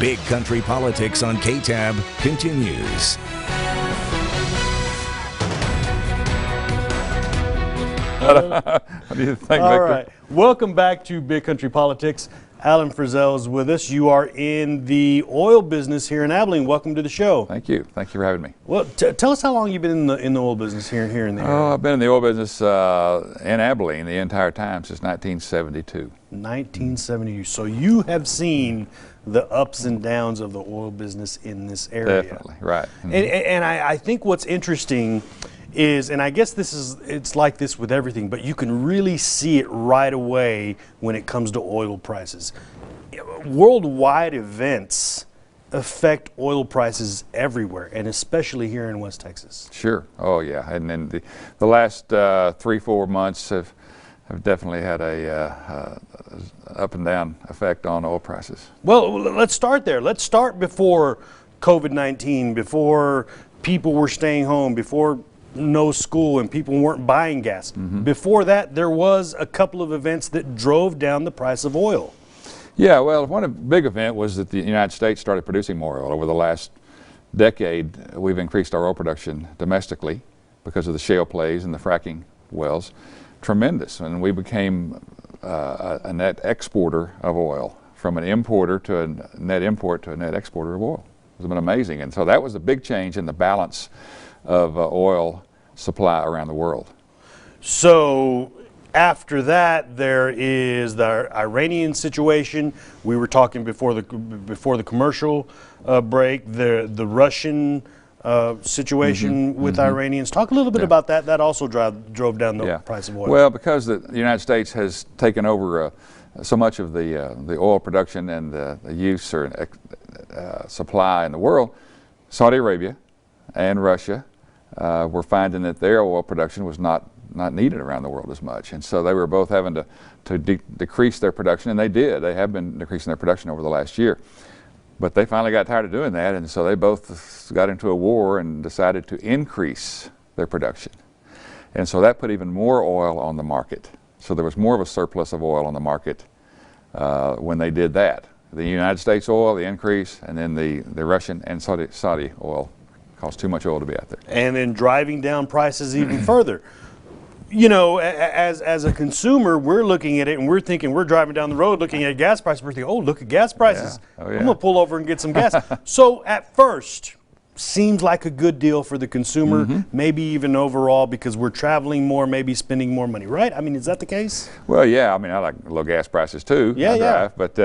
Big Country Politics on KTAB continues. What do you think, All Victor? right. Welcome back to Big Country Politics. Allan Frizzell is with us. You are in the oil business here in Abilene. Welcome to the show. Thank you. Thank you for having me. Well, tell us how long you've been in the oil business here in the area. Oh, I've been in the oil business in Abilene the entire time since 1972. 1970. So you have seen the ups and downs of the oil business in this area. Definitely, right. Mm-hmm. And I think what's interesting is, and I guess it's like this with everything, but you can really see it right away when it comes to oil prices. Worldwide events affect oil prices everywhere, and especially here in West Texas. Sure. Oh, yeah. And then the last 3-4 months have definitely had a up and down effect on oil prices. Well, let's start there. Let's start before COVID-19, before people were staying home, before no school and people weren't buying gas. Mm-hmm. Before that, there was a couple of events that drove down the price of oil. Yeah, well, one big event was that the United States started producing more oil. Over the last decade, we've increased our oil production domestically because of the shale plays and the fracking wells. Tremendous. And we became a net exporter of oil, from an importer to a net import to a net exporter of oil. It's been amazing. And so that was a big change in the balance of oil supply around the world. So after that, there is the Iranian situation. We were talking before the commercial break. The Russian situation with Iranians. Talk a little bit about that. That also drove down the price of oil. Well, because the United States has taken over so much of the oil production and the use or supply in the world, Saudi Arabia and Russia were finding that their oil production was not needed around the world as much. And so they were both having to decrease their production, and they did. They have been decreasing their production over the last year. But they finally got tired of doing that, and so they both got into a war and decided to increase their production. And so that put even more oil on the market. So there was more of a surplus of oil on the market when they did that. The United States oil, the increase, and then the Russian and Saudi oil caused too much oil to be out there. And then driving down prices even further. You know, as a consumer, we're looking at it and we're thinking, we're driving down the road looking at gas prices. We're thinking, oh, look at gas prices. Yeah. Oh, yeah. I'm going to pull over and get some gas. So at first, seems like a good deal for the consumer, maybe even overall, because we're traveling more, maybe spending more money, right? I mean, is that the case? Well, yeah. I mean, I like low gas prices too. Yeah, I drive, but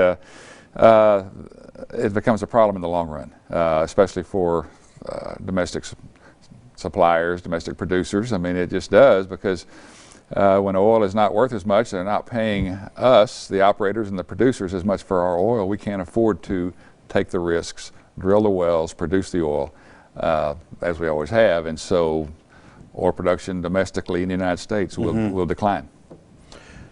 it becomes a problem in the long run, especially for domestic suppliers, domestic producers. I mean, it just does, because when oil is not worth as much, they're not paying us, the operators and the producers, as much for our oil. We can't afford to take the risks, drill the wells, produce the oil, as we always have. And so oil production domestically in the United States will decline.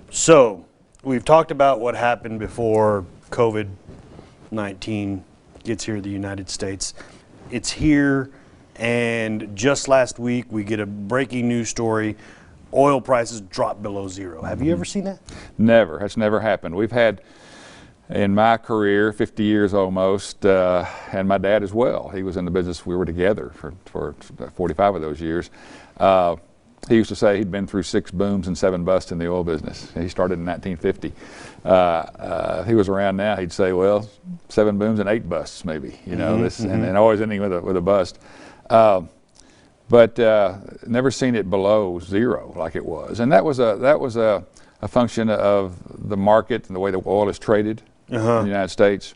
So we've talked about what happened before COVID-19 gets here to the United States. It's here. And just last week, we get a breaking news story. Oil prices dropped below zero. Have you ever seen that? Never. That's never happened. We've had, in my career, 50 years almost, and my dad as well. He was in the business. We were together for 45 of those years. He used to say he'd been through 6 booms and 7 busts in the oil business. He started in 1950. If he was around now, he'd say, well, 7 booms and 8 busts maybe, you know, and always ending with a bust. But never seen it below zero like it was, and that was a function of the market and the way the oil is traded in the United States.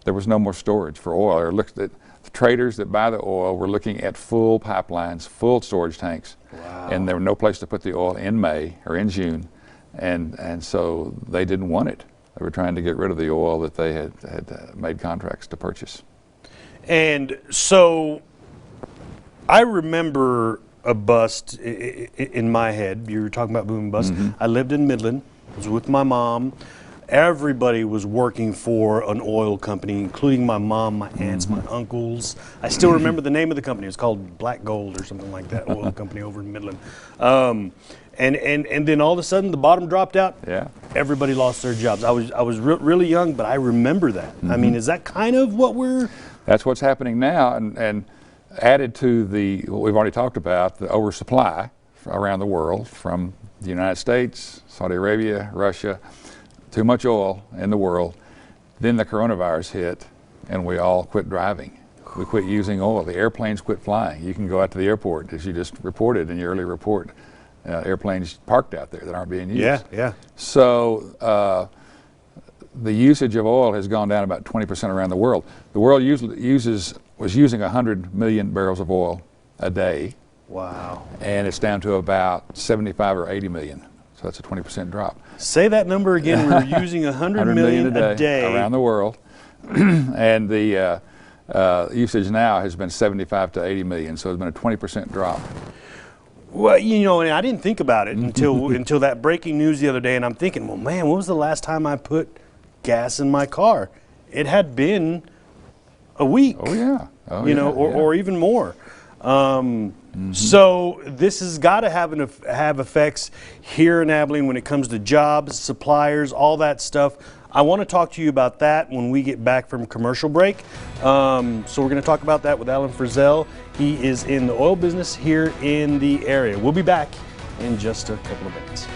There was no more storage for oil. Or the traders that buy the oil were looking at full pipelines, full storage tanks, and there was no place to put the oil in May or in June, and so they didn't want it. They were trying to get rid of the oil that they had made contracts to purchase. And so I remember a bust in my head. You were talking about boom and bust. I lived in Midland. I was with my mom. Everybody was working for an oil company, including my mom, my aunts, my uncles. I still remember the name of the company. It was called Black Gold or something like that, oil company over in Midland. And then all of a sudden the bottom dropped out. Yeah. Everybody lost their jobs. I was really young, but I remember that. I mean, is that kind of what we're? That's what's happening now, and added to what we've already talked about, the oversupply around the world from the United States, Saudi Arabia, Russia, too much oil in the world. Then the coronavirus hit, and we all quit driving. We quit using oil. The airplanes quit flying. You can go out to the airport, as you just reported in your early report. Airplanes parked out there that aren't being used. Yeah, yeah. So the usage of oil has gone down about 20% around the world. The world was using 100 million barrels of oil a day. Wow. And it's down to about 75 or 80 million. So that's a 20% drop. Say that number again. We're using 100 million a day around the world. And the usage now has been 75 to 80 million. So it's been a 20% drop. Well, you know, and I didn't think about it until that breaking news the other day, and I'm thinking, well, man, when was the last time I put gas in my car? It had been a week. Oh yeah. Or even more. So this has got to have effects here in Abilene when it comes to jobs, suppliers, all that stuff. I want to talk to you about that when we get back from commercial break. So we're going to talk about that with Allan Frizzell. He is in the oil business here in the area. We'll be back in just a couple of minutes.